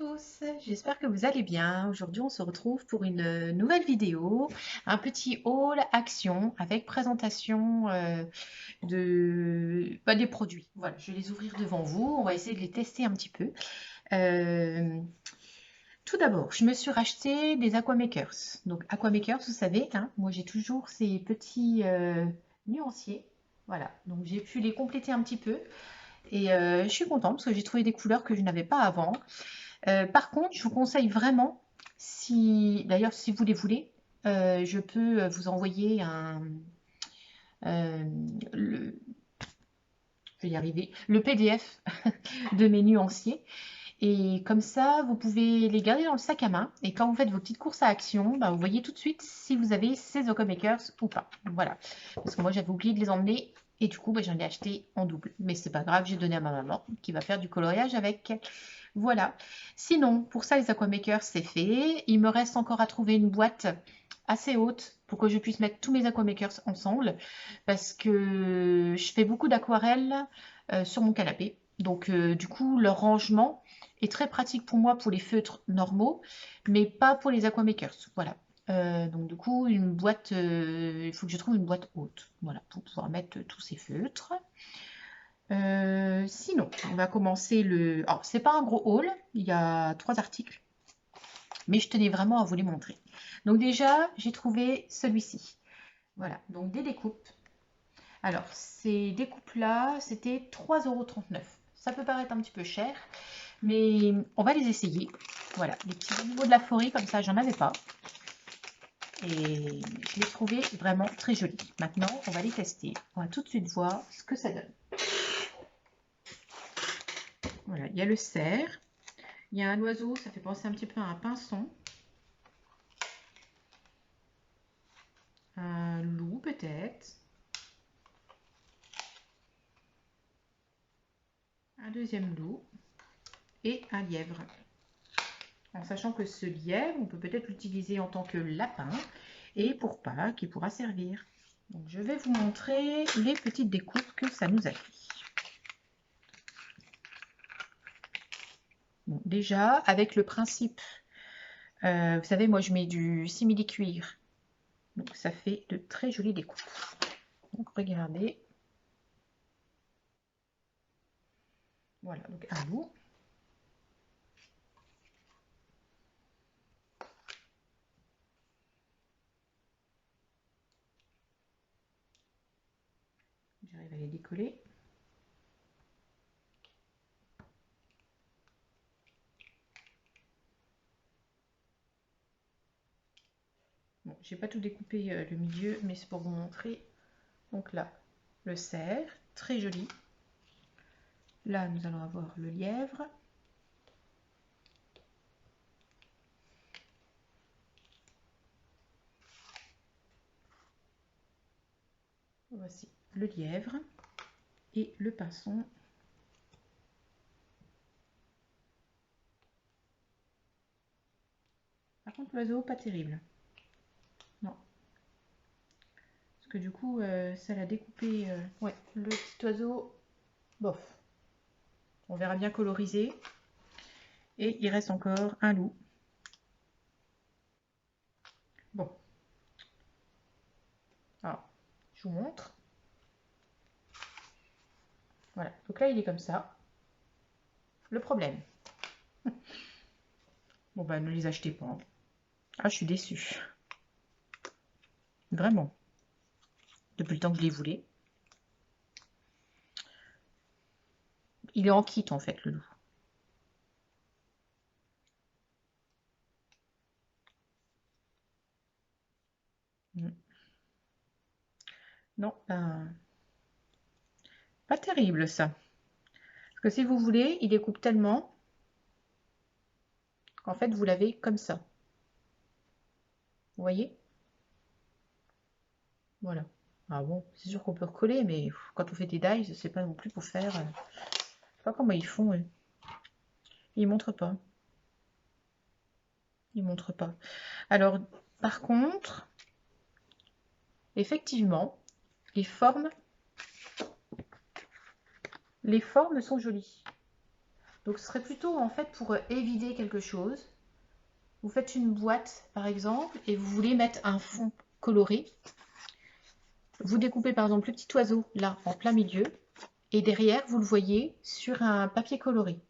tous, j'espère que vous allez bien. Aujourd'hui, on se retrouve pour une nouvelle vidéo, un petit haul action avec présentation des produits. Voilà, je vais les ouvrir devant vous, on va essayer de les tester un petit peu. Euh, Tout d'abord, je me suis racheté des Aquamakers. Donc Aquamakers, vous savez, hein, moi j'ai toujours ces petits nuanciers. Voilà, donc j'ai pu les compléter un petit peu. Et je suis contente parce que j'ai trouvé des couleurs que je n'avais pas avant. Par contre, je vous conseille vraiment, si d'ailleurs si vous les voulez, je peux vous envoyer euh, le, je vais y arriver, le PDF de mes nuanciers. Et comme ça, vous pouvez les garder dans le sac à main. Et quand vous faites vos petites courses à Action, bah, vous voyez tout de suite si vous avez ces Aquamakers ou pas. Voilà. Parce que moi, j'avais oublié de les emmener. Et du coup, bah, j'en ai acheté en double. Mais c'est pas grave, j'ai donné à ma maman qui va faire du coloriage avec. Voilà. Sinon, pour ça, les Aquamakers, c'est fait. Il me reste encore à trouver une boîte assez haute pour que je puisse mettre tous mes Aquamakers ensemble. Parce que je fais beaucoup d'aquarelles sur mon canapé. Donc, du coup, leur rangement est très pratique pour moi pour les feutres normaux, mais pas pour les Aquamakers. Voilà. Donc, du coup, une boîte, il faut que je trouve une boîte haute. Voilà, pour pouvoir mettre tous ces feutres. Sinon, on va commencer le. Alors, c'est pas un gros haul, il y a 3 articles, mais je tenais vraiment à vous les montrer. Donc, déjà, j'ai trouvé celui-ci. Voilà, donc des découpes. Alors, ces découpes-là, c'était 3,39 €. Ça peut paraître un petit peu cher, mais on va les essayer. Voilà, les petits animaux de la forêt, comme ça, j'en avais pas. Et je les trouvais vraiment très jolis. Maintenant, on va les tester. On va tout de suite voir ce que ça donne. Voilà, il y a le cerf. Il y a un oiseau, ça fait penser un petit peu à un pinson. Un loup peut-être. Un deuxième loup. Et un lièvre. En sachant que ce lièvre, on peut peut-être l'utiliser en tant que lapin. Et pour Pâques, il pourra servir. Donc, je vais vous montrer les petites découpes que ça nous a fait. Bon, déjà, avec le principe, vous savez, moi je mets du simili-cuir. Donc ça fait de très jolies découpes. Donc regardez. Voilà, donc un loup. J'arrive à les décoller. Bon, j'ai pas tout découpé le milieu, mais c'est pour vous montrer. Donc là, le cerf, très joli. Là, nous allons avoir le lièvre. Voici le lièvre et le pinson. Par contre, l'oiseau, pas terrible. Non. Parce que du coup, ça l'a découpé. Ouais, le petit oiseau, bof. On verra bien colorisé. Et il reste encore un loup. Bon. Alors, je vous montre. Voilà. Donc là, il est comme ça. Le problème. Bon, bah, ne les achetez pas. Ah, je suis déçue. Vraiment. Depuis le temps que je les voulais. Il est en kit, en fait, le loup. Non, ben, pas terrible, ça. Parce que si vous voulez, il découpe tellement qu'en fait, vous l'avez comme ça. Vous voyez? Voilà. Ah bon, c'est sûr qu'on peut recoller, mais quand on fait des dies, c'est pas non plus pour faire... je sais pas comment ils font. Ils montrent pas. Ils montrent pas. Alors, par contre, effectivement, les formes sont jolies. Donc ce serait plutôt en fait pour évider quelque chose. Vous faites une boîte par exemple et vous voulez mettre un fond coloré. Vous découpez par exemple le petit oiseau là en plein milieu et derrière vous le voyez sur un papier coloré.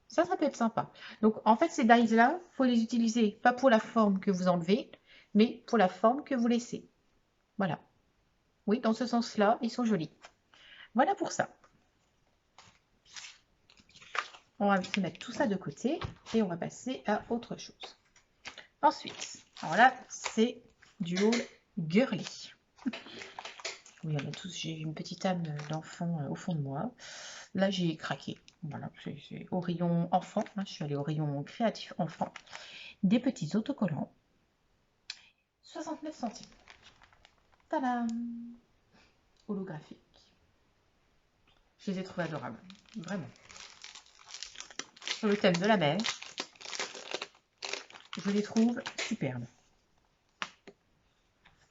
Ça peut être sympa. Donc en fait ces dies là, il faut les utiliser pas pour la forme que vous enlevez, mais pour la forme que vous laissez. Voilà. Oui, dans ce sens-là, ils sont jolis. Voilà pour ça. On va se mettre tout ça de côté et on va passer à autre chose. Ensuite, alors là, c'est du haul girly. Oui, on a tous, j'ai une petite âme d'enfant au fond de moi. Là, j'ai craqué. Voilà, c'est au rayon enfant. Hein, je suis allée au rayon créatif enfant. Des petits autocollants. 69 centimes. Tadam! Holographique. Je les ai trouvés adorables. Vraiment. Sur le thème de la mer. Je les trouve superbes.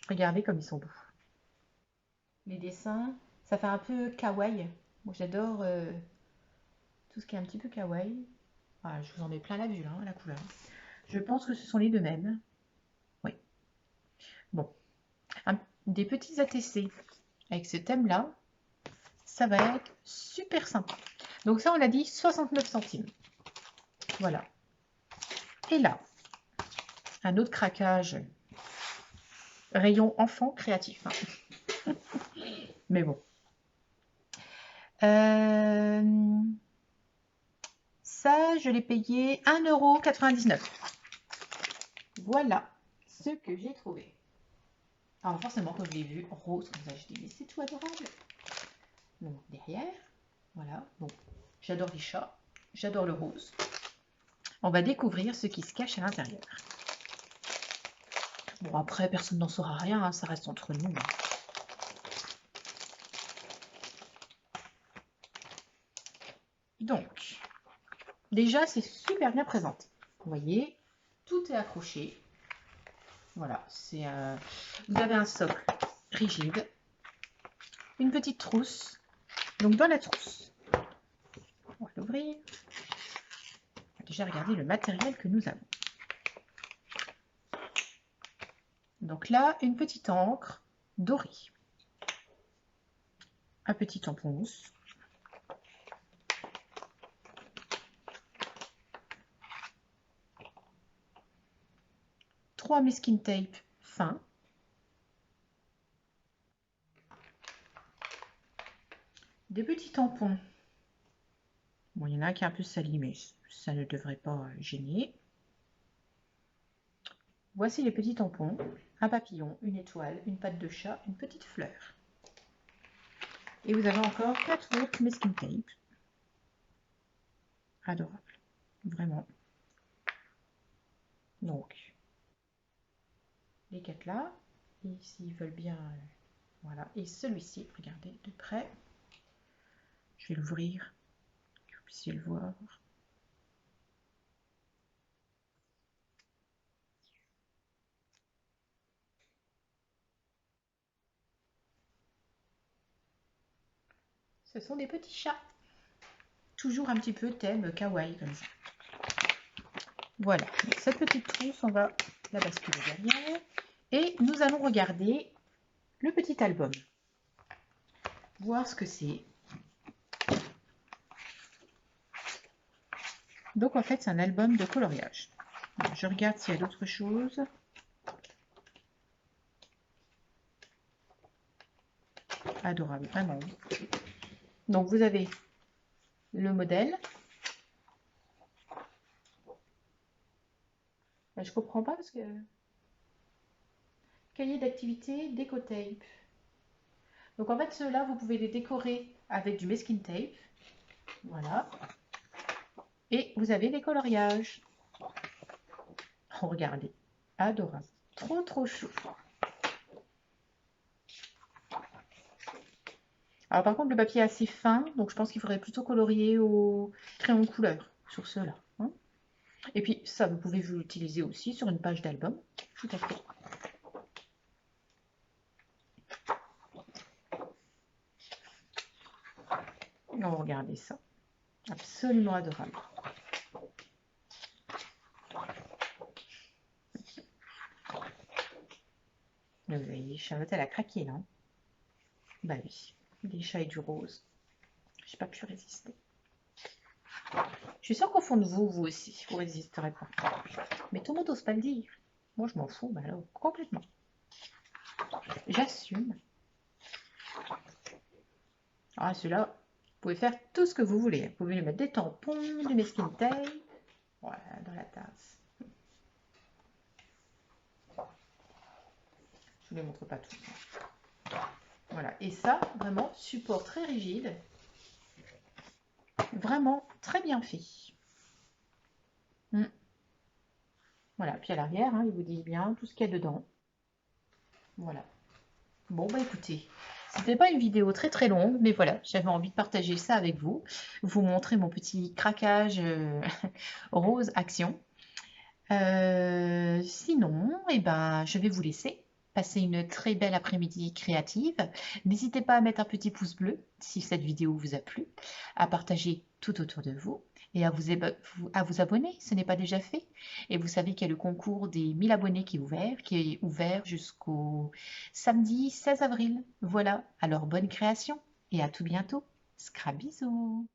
Regardez comme ils sont beaux. Les dessins, ça fait un peu kawaii. Moi, j'adore tout ce qui est un petit peu kawaii. Ah, je vous en mets plein la vue, hein, la couleur. Je pense que ce sont les deux mêmes. Oui. Bon. Des petits ATC avec ce thème-là, ça va être super sympa. Donc ça, on a dit 69 centimes. Voilà. Et là, un autre craquage. Rayon enfant créatif. Hein. Mais bon. Ça, je l'ai payé 1,99 €. Voilà ce que j'ai trouvé. Alors forcément, quand je l'ai vu rose comme ça, je dis mais c'est tout adorable. Donc derrière, voilà. Bon, j'adore les chats, j'adore le rose. On va découvrir ce qui se cache à l'intérieur. Bon, après, personne n'en saura rien, hein, ça reste entre nous. Donc, déjà, c'est super bien présenté. Vous voyez, tout est accroché. Voilà, c'est vous avez un socle rigide, une petite trousse. Donc, dans la trousse, on va l'ouvrir. On va déjà regarder le matériel que nous avons. Donc là, une petite encre dorée. Un petit tampon mousse. Trois masking tape fins. Des petits tampons. Bon, il y en a un qui est un peu sali, mais ça ne devrait pas gêner. Voici les petits tampons. Un papillon, une étoile, une patte de chat, une petite fleur. Et vous avez encore 4 autres masking tape. Adorable. Vraiment. Donc, les 4 là. Et s'ils veulent bien... voilà. Et celui-ci, regardez de près. Je vais l'ouvrir, que vous puissiez le voir. Ce sont des petits chats. Toujours un petit peu thème kawaii comme ça. Voilà, donc cette petite trousse, on va la basculer derrière. Et nous allons regarder le petit album. Voir ce que c'est. Donc en fait, c'est un album de coloriage. Alors, je regarde s'il y a d'autres choses. Adorable, vraiment. Donc vous avez le modèle. Je comprends pas parce que... Cahier d'activité, déco tape. Donc en fait, ceux-là, vous pouvez les décorer avec du masking tape. Voilà. Et vous avez les coloriages. Oh, regardez. Adorable. Trop, trop chou. Alors par contre, le papier est assez fin, donc je pense qu'il faudrait plutôt colorier au crayon couleur sur ceux-là. Hein. Et puis ça, vous pouvez vous l'utiliser aussi sur une page d'album. Tout à fait. Oh, regardez ça. Absolument adorable. Oui, Charlotte, elle a craqué, non? Bah oui, des chats et du rose. J'ai pas pu résister. Je suis sûre qu'au fond de vous, vous aussi, vous résisterez pas. Mais tout le monde n'ose pas le dire. Moi, je m'en fous, mais alors, complètement. J'assume. Ah, celui-là, vous pouvez faire tout ce que vous voulez. Vous pouvez lui mettre des tampons, du masking tape. Voilà, dans la tasse. Je ne vous les montre pas tout. Voilà, et ça, vraiment, support très rigide. Vraiment très bien fait. Voilà, puis à l'arrière, hein, il vous dit bien tout ce qu'il y a dedans. Voilà. Bon, bah écoutez, c'était pas une vidéo très très longue, mais voilà, j'avais envie de partager ça avec vous. Vous montrer mon petit craquage rose action. Sinon, eh ben, je vais vous laisser. Passer une très belle après-midi créative. N'hésitez pas à mettre un petit pouce bleu si cette vidéo vous a plu, à partager tout autour de vous et à vous abonner, ce n'est pas déjà fait. Et vous savez qu'il y a le concours des 1000 abonnés qui est ouvert jusqu'au samedi 16 avril. Voilà, alors bonne création et à tout bientôt. Scrabisous!